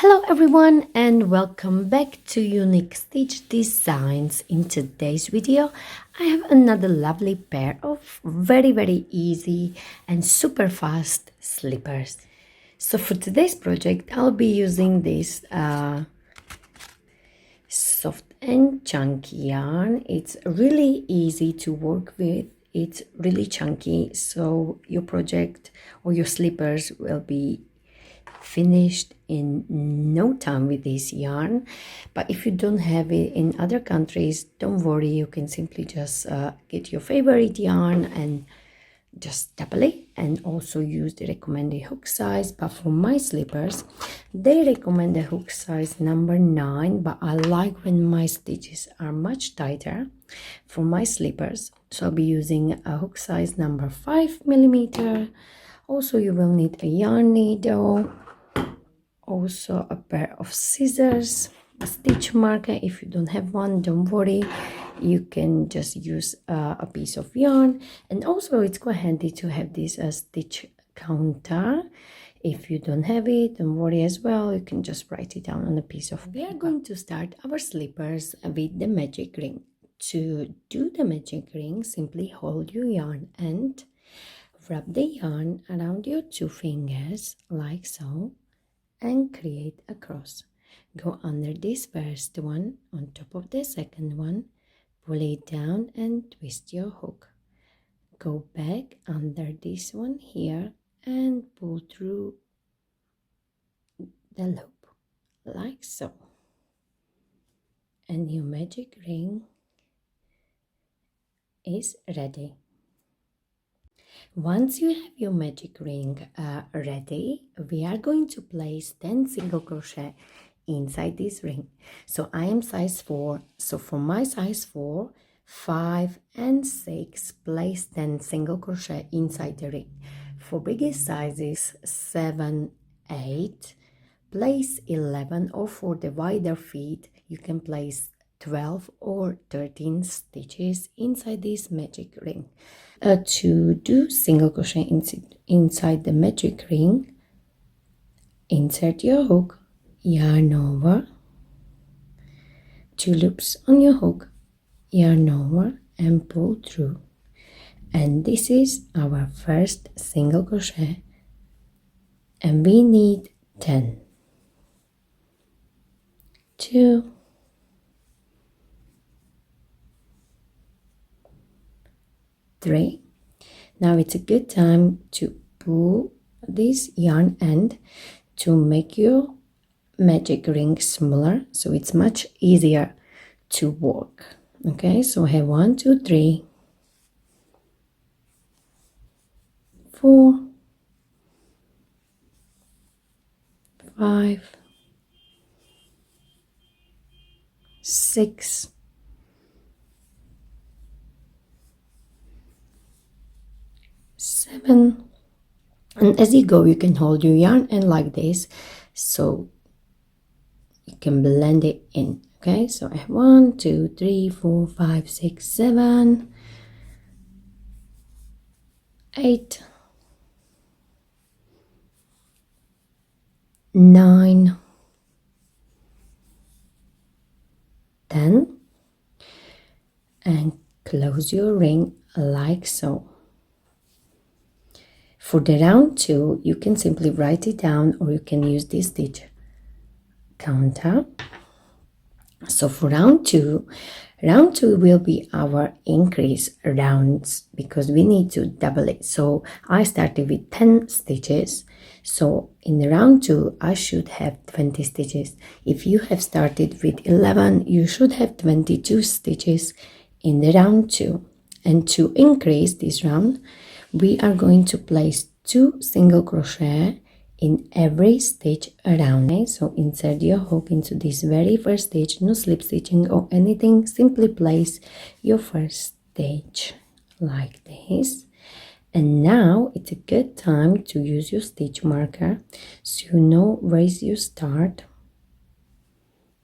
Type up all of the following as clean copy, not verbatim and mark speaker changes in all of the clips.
Speaker 1: Hello everyone and welcome back to Unique Stitch Designs. In today's video I have another lovely pair of very easy and super fast slippers. So for today's project I'll be using this soft and chunky yarn. It's really easy to work with. It's really chunky, so your project or your slippers will be finished in no time with this yarn. But if you don't have it in other countries, don't worry, you can simply just get your favorite yarn and just double it, and also use the recommended hook size. But for my slippers they recommend a hook size number 9, but I like when my stitches are much tighter for my slippers, so I'll be using a hook size number 5mm. Also you will need a yarn needle, also a pair of scissors, a stitch marker. If you don't have one, don't worry, you can just use a piece of yarn. And also it's quite handy to have this stitch counter. If you don't have it, don't worry as well, you can just write it down on a piece of paper. We are going to start our slippers with the magic ring. To do the magic ring, simply hold your yarn and wrap the yarn around your 2 fingers like so and create a cross. Go under this first one on top of the second one, pull it down and twist your hook. Go back under this one here and pull through the loop like so, and your magic ring is ready. Once you have your magic ring ready, we are going to place 10 single crochet inside this ring. So I am size 4, so for my size 4, 5 and 6, place 10 single crochet inside the ring. For biggest sizes 7, 8, place 11, or for the wider feet you can place 12 or 13 stitches inside this magic ring. To do single crochet inside the magic ring, insert your hook, yarn over, 2 loops on your hook, yarn over and pull through. And this is our first single crochet, and we need 10. 2, 3. Now it's a good time to pull this yarn end to make your magic ring smaller, so it's much easier to work. Okay, so I have 1, 2, 3, 4, 5, 6, 7, and as you go you can hold your yarn end like this so you can blend it in. Okay, so I have 1, 2, 3, 4, 5, 6, 7, 8, 9, 10, and close your ring like so. For the round 2 you can simply write it down, or you can use this stitch counter. So for round 2 will be our increase rounds because we need to double it. So I started with 10 stitches, so in the round 2 I should have 20 stitches. If you have started with 11, you should have 22 stitches in the round 2. And to increase this round, we are going to place 2 single crochet in every stitch around. Okay, so insert your hook into this very first stitch, no slip stitching or anything, simply place your first stitch like this. And now it's a good time to use your stitch marker so you know where is your start.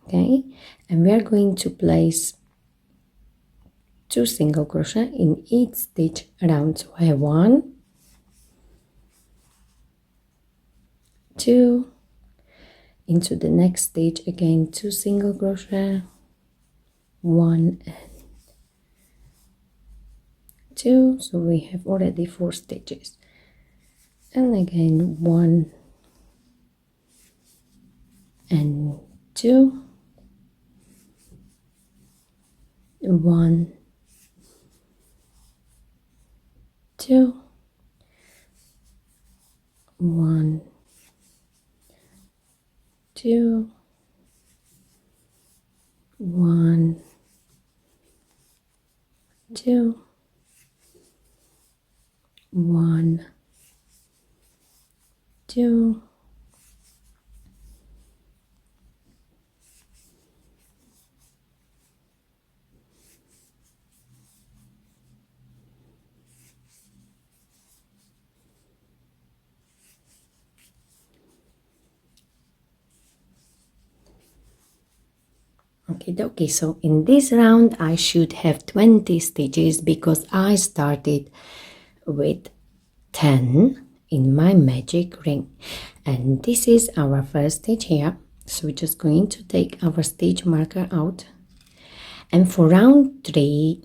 Speaker 1: Okay, and we are going to place 2 single crochet in each stitch around. So I have 1, 2, into the next stitch, again 2 single crochet, 1 and 2, so we have already 4 stitches, and again 1 and 2, 1, 2, 1, 2, 1, 2, 1, 2, okay, so in this round I should have 20 stitches because I started with 10 in my magic ring, and this is our first stitch here. So we're just going to take our stitch marker out, and for round 3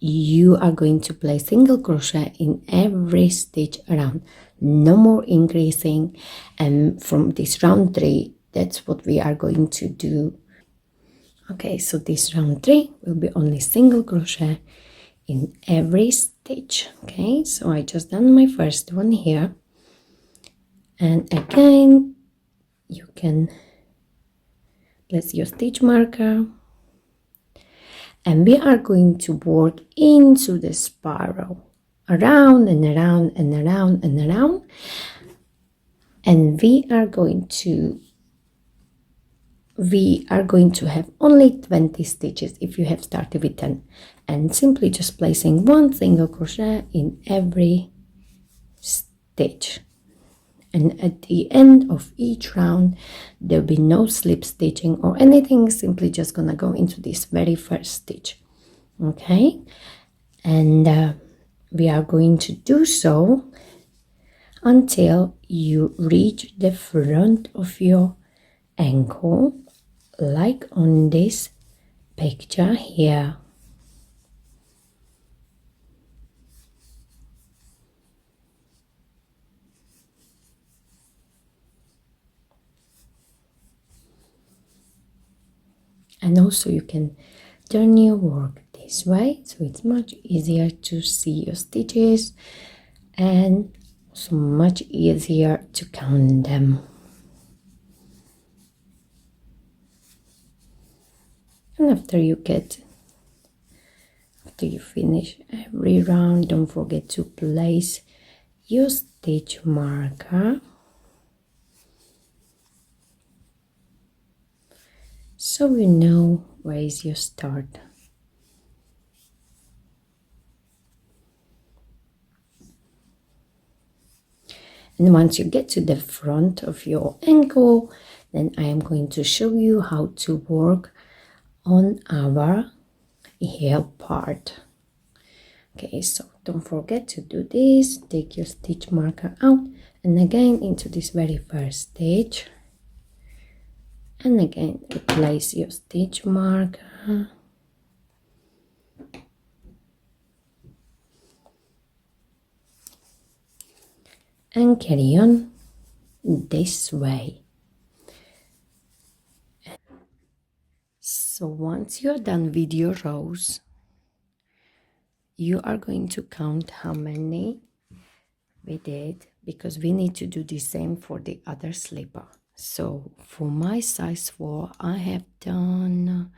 Speaker 1: you are going to place single crochet in every stitch around, no more increasing. And from this round 3, that's what we are going to do. Okay, so this round 3 will be only single crochet in every stitch. Okay, so I just done my first one here, and again you can place your stitch marker, and we are going to work into the spiral, around and around and around and around, and we are going to have only 20 stitches if you have started with 10, and simply just placing 1 single crochet in every stitch. And at the end of each round there'll be no slip stitching or anything, simply just gonna go into this very first stitch. Okay, and we are going to do so until you reach the front of your ankle, like on this picture here. And also you can turn your work this way, so it's much easier to see your stitches and also much easier to count them. And after you finish every round, don't forget to place your stitch marker, so you know where is your start. And once you get to the front of your ankle, then I am going to show you how to work on our heel part. Okay, so don't forget to do this. Take your stitch marker out, and again into this very first stitch, and again place your stitch marker, and carry on this way. So once you're done with your rows, you are going to count how many we did, because we need to do the same for the other slipper. So for my size 4, I have done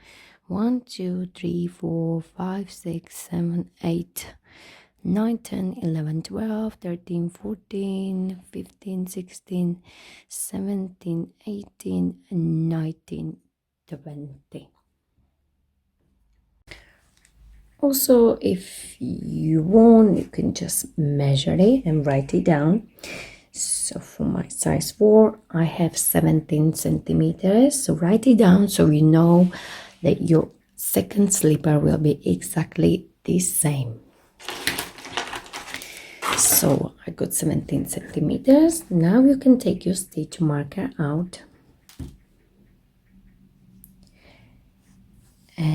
Speaker 1: 1, 2, 3, 4, 5, 6, 7, 8, 9, 10, 11, 12, 13, 14, 15, 16, 17, 18, 19, 20. Also, if you want, you can just measure it and write it down. So for my size 4, I have 17 centimeters. So write it down so you know that your second slipper will be exactly the same. So I got 17 centimeters. Now you can take your stitch marker out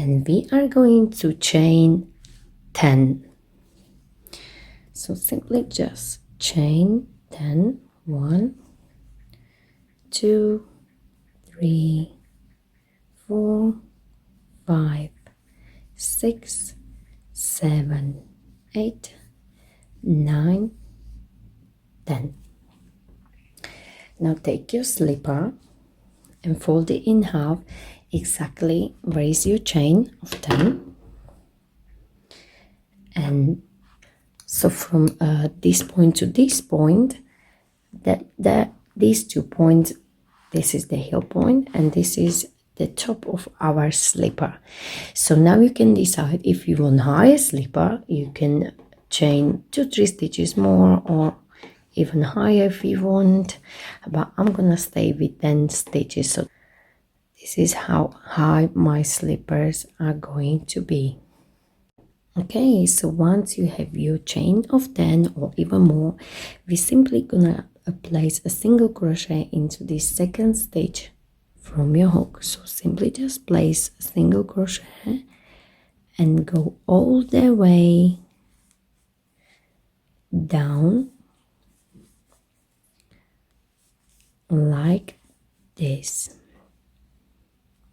Speaker 1: and we are going to chain 10. So simply just chain 10. 1, 2, 3, 4, 5, 6, 7, 8, 9, 10. Now take your slipper and fold it in half, exactly where is your chain of 10. And so from this point to this point, these 2 points, this is the heel point and this is the top of our slipper. So now you can decide if you want higher slipper, you can chain 2-3 stitches more or even higher if you want, but I'm gonna stay with 10 stitches. So this is how high my slippers are going to be. Okay, so once you have your chain of 10 or even more, we're simply gonna place a single crochet into this second stitch from your hook. So simply just place a single crochet and go all the way down like this,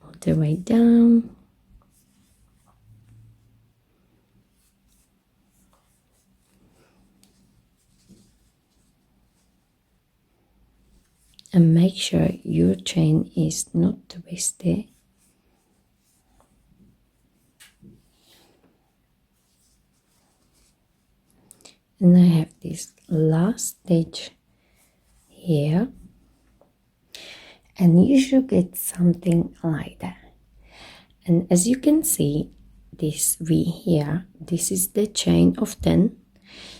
Speaker 1: all the way down. And make sure your chain is not twisted. And I have this last stitch here, and you should get something like that. And as you can see, this V here, this is the chain of 10.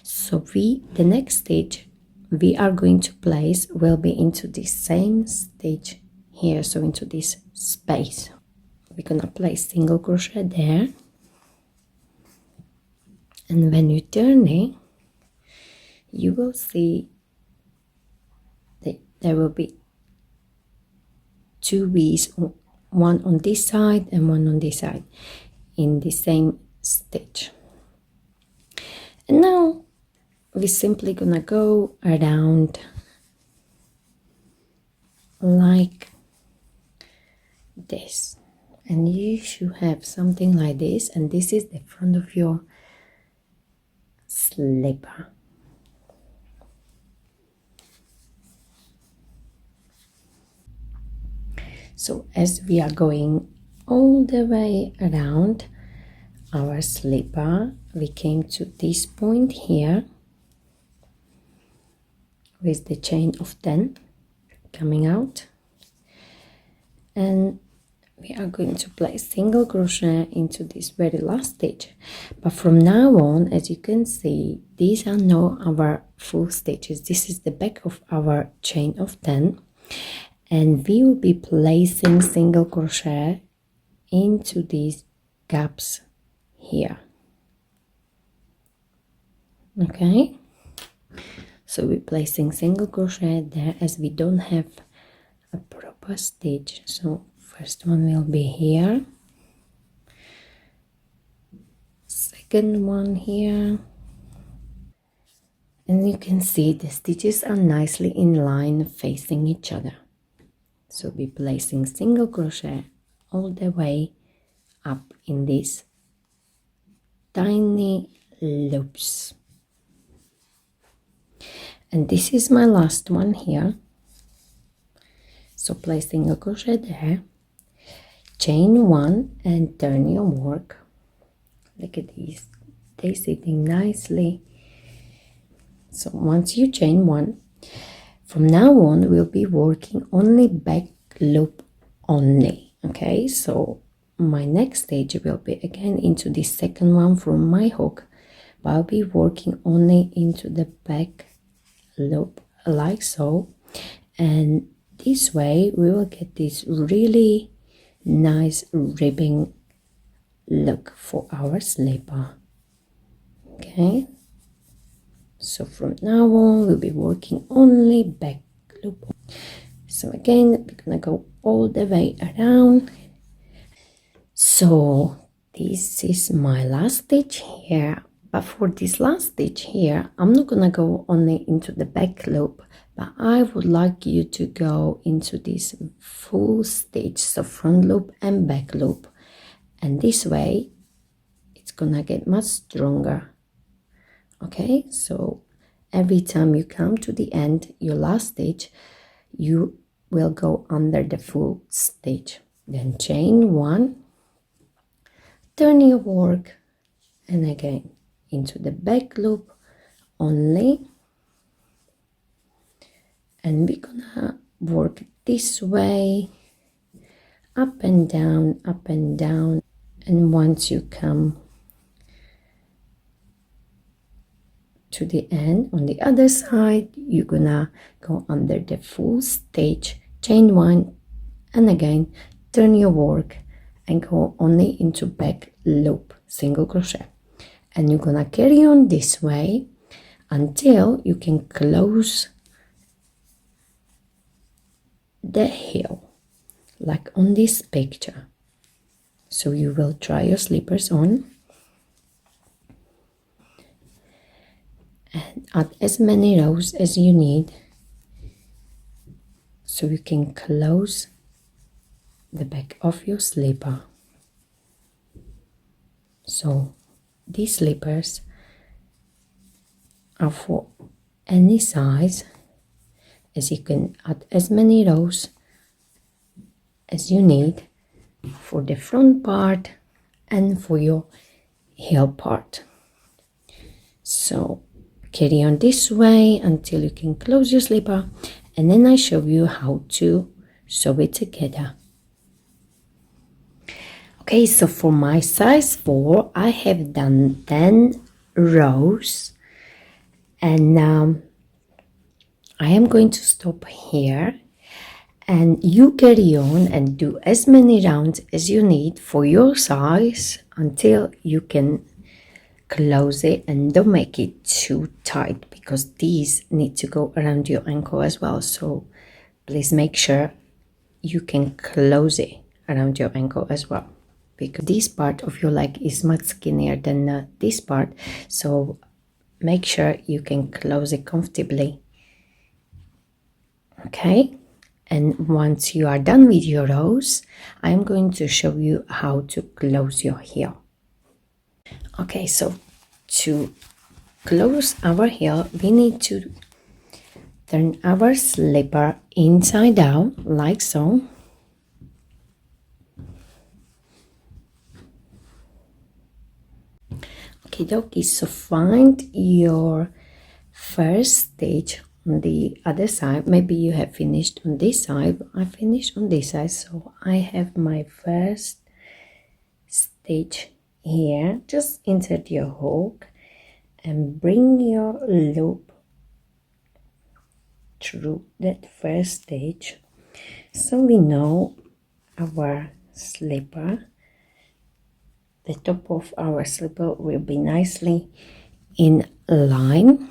Speaker 1: So the next stitch we are going to place will be into this same stitch here, so into this space. We're gonna place single crochet there, and when you turn it, you will see that there will be 2 V's, one on this side and one on this side in the same stitch. And now we're simply gonna go around like this, and you should have something like this, and this is the front of your slipper. So as we are going all the way around our slipper, we came to this point here with the chain of 10 coming out, and we are going to place single crochet into this very last stitch. But from now on, as you can see, these are now our full stitches. This is the back of our chain of 10, and we will be placing single crochet into these gaps here. Okay, so we're placing single crochet there as we don't have a proper stitch. So first one will be here, second one here, and you can see the stitches are nicely in line facing each other. So be placing single crochet all the way up in these tiny loops. And this is my last one here. So place single crochet there, chain 1 and turn your work. Look at these, they sitting nicely. So once you chain 1, from now on we'll be working only back loop only. Okay, so my next stage will be again into the second one from my hook, but I'll be working only into the back loop like so, and this way we will get this really nice ribbing look for our slipper. Okay, so from now on we'll be working only back loop. So again we're gonna go all the way around. So this is my last stitch here, but for this last stitch here I'm not gonna go only into the back loop, but I would like you to go into this full stitch, so front loop and back loop, and this way it's gonna get much stronger. Okay, so every time you come to the end, your last stitch, you will go under the full stitch, then chain 1, turn your work, and again into the back loop only, and we're gonna work this way, up and down, and once you come to the end on the other side, you're gonna go under the full stitch, chain 1, and again turn your work and go only into back loop, single crochet, and you're gonna carry on this way until you can close the heel like on this picture. So you will try your slippers on and add as many rows as you need so you can close the back of your slipper. So these slippers are for any size, as you can add as many rows as you need for the front part and for your heel part. So carry on this way until you can close your slipper, and then I show you how to sew it together. Okay, so for my size 4 I have done 10 rows, and I am going to stop here, and you carry on and do as many rounds as you need for your size until you can close it, and don't make it too tight because these need to go around your ankle as well, so please make sure you can close it around your ankle as well, because this part of your leg is much skinnier than this part, so make sure you can close it comfortably. Okay, and once you are done with your rows, I'm going to show you how to close your heel. Okay, so to close our heel, we need to turn our slipper inside out, like so. Okay, dokie, so find your first stitch on the other side. Maybe you have finished on this side, but I finished on this side, so I have my first stitch here. Just insert your hook and bring your loop through that first stitch, so we know our slipper, the top of our slipper will be nicely in line,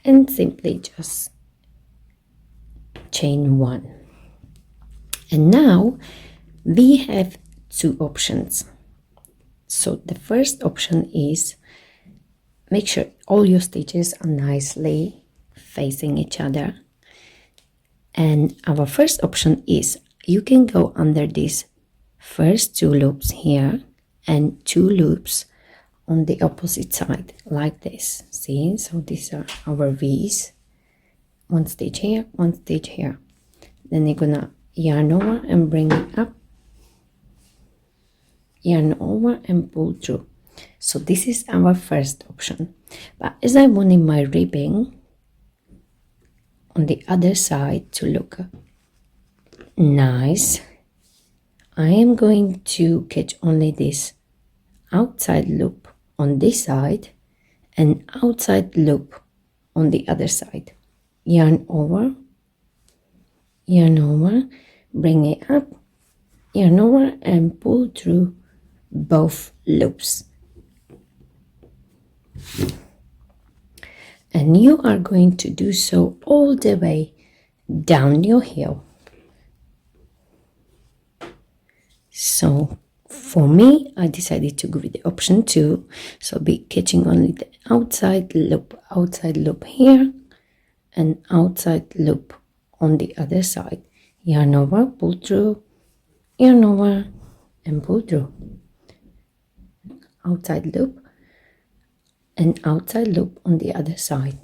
Speaker 1: and simply just chain 1. And now we have 2 options. So the first option is make sure all your stitches are nicely facing each other, and our first option is you can go under these first 2 loops here and 2 loops on the opposite side, like this. See, so these are our V's, 1 stitch here, 1 stitch here, then you're gonna yarn over and bring it up, yarn over and pull through. So this is our first option, but as I wanted my ribbing on the other side to look nice, I am going to catch only this outside loop on this side and outside loop on the other side. Yarn over, bring it up, yarn over and pull through both loops. And you are going to do so all the way down your heel. So For me, I decided to go with the option 2, so I'll be catching only the outside loop here and outside loop on the other side. Yarn over, pull through, yarn over and pull through, outside loop and outside loop on the other side.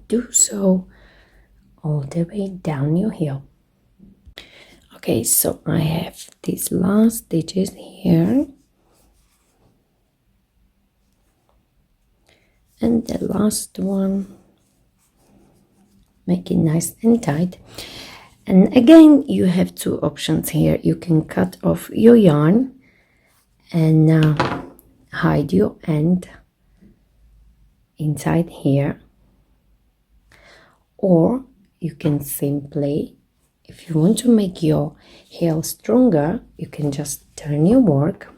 Speaker 1: Do so all the way down your heel. Okay, so I have these last stitches here and the last one. Make it nice and tight. And again, you have two options here. You can cut off your yarn and hide your end inside here, or you can simply, if you want to make your heel stronger, you can just turn your work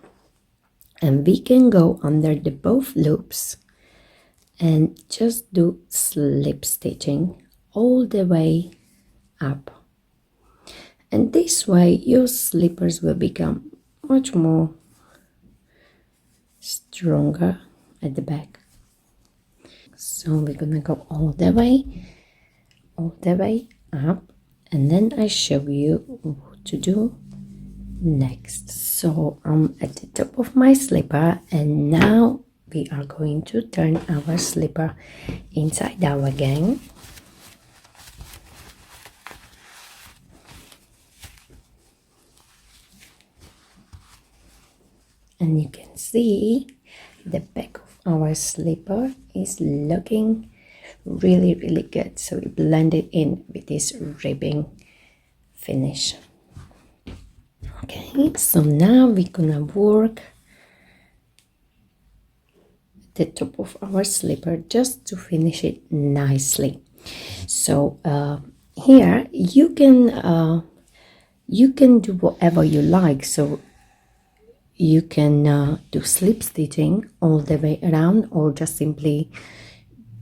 Speaker 1: and we can go under the both loops and just do slip stitching all the way up, and this way your slippers will become much more stronger at the back. So we're gonna go all the way up, and then I show you what to do next. So I'm at the top of my slipper, and now we are going to turn our slipper inside out again. And you can see the back of our slipper is looking really good, so it blended in with this ribbing finish. Okay, so now we're gonna work the top of our slipper just to finish it nicely. So here you can do whatever you like. So you can do slip stitching all the way around, or just simply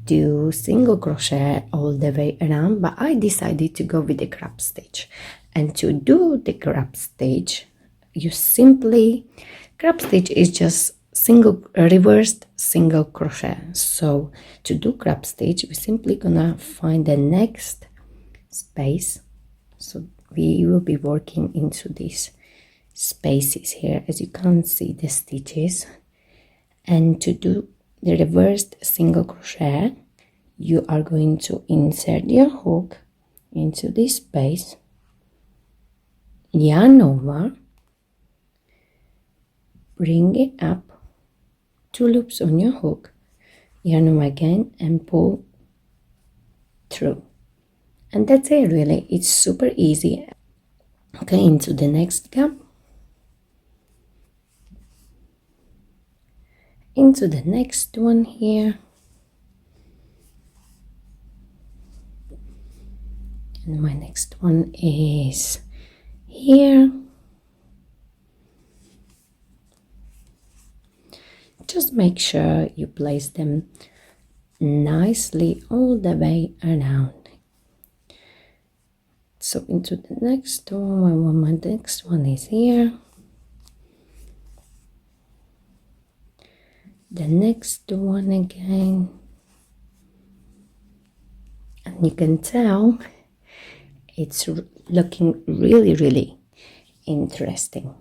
Speaker 1: do single crochet all the way around, but I decided to go with the crab stitch. And to do the crab stitch, you simply, crab stitch is just reversed single crochet. So to do crab stitch, we're simply gonna find the next space. So we will be working into these spaces here, as you can't see the stitches. And to do the reversed single crochet, you are going to insert your hook into this space, yarn over, bring it up, 2 loops on your hook, yarn over again and pull through. And that's it, really. It's super easy. Okay, into the next gap, into the next one here, and my next one is here. Just make sure you place them nicely all the way around. So into the next one, my next one is here. The next one again, and you can tell it's looking really interesting.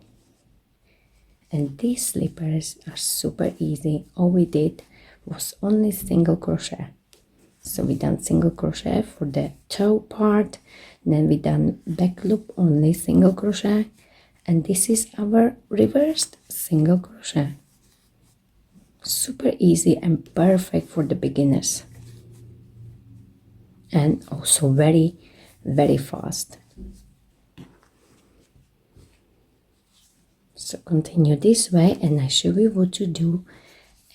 Speaker 1: And these slippers are super easy. All we did was only single crochet. So we done single crochet for the toe part, then we done back loop only single crochet, and this is our reversed single crochet. Super easy and perfect for the beginners, and also very fast. So continue this way and I show you what to do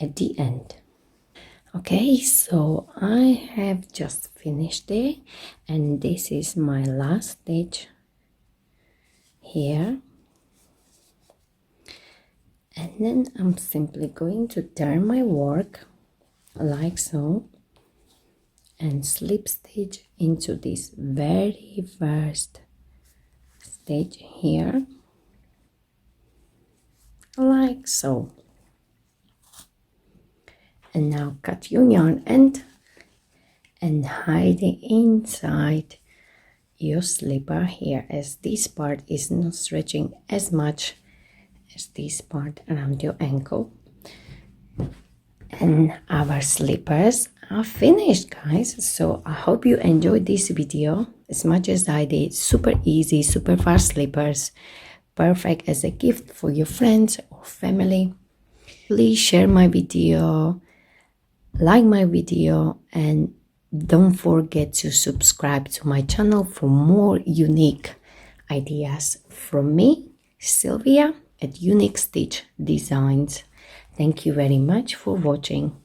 Speaker 1: at the end. Okay, so I have just finished it, and this is my last stitch here. then I'm simply going to turn my work like so and slip stitch into this very first stitch here, like so. And now cut your yarn end and hide it inside your slipper here, as this part is not stretching as much as this part around your ankle. And our slippers are finished, guys. So I hope you enjoyed this video as much as I did. Super easy, super fast slippers, perfect as a gift for your friends or family. Please share my video, like my video, and don't forget to subscribe to my channel for more unique ideas from me, Sylvia, at Unique Stitch Designs. Thank you very much for watching.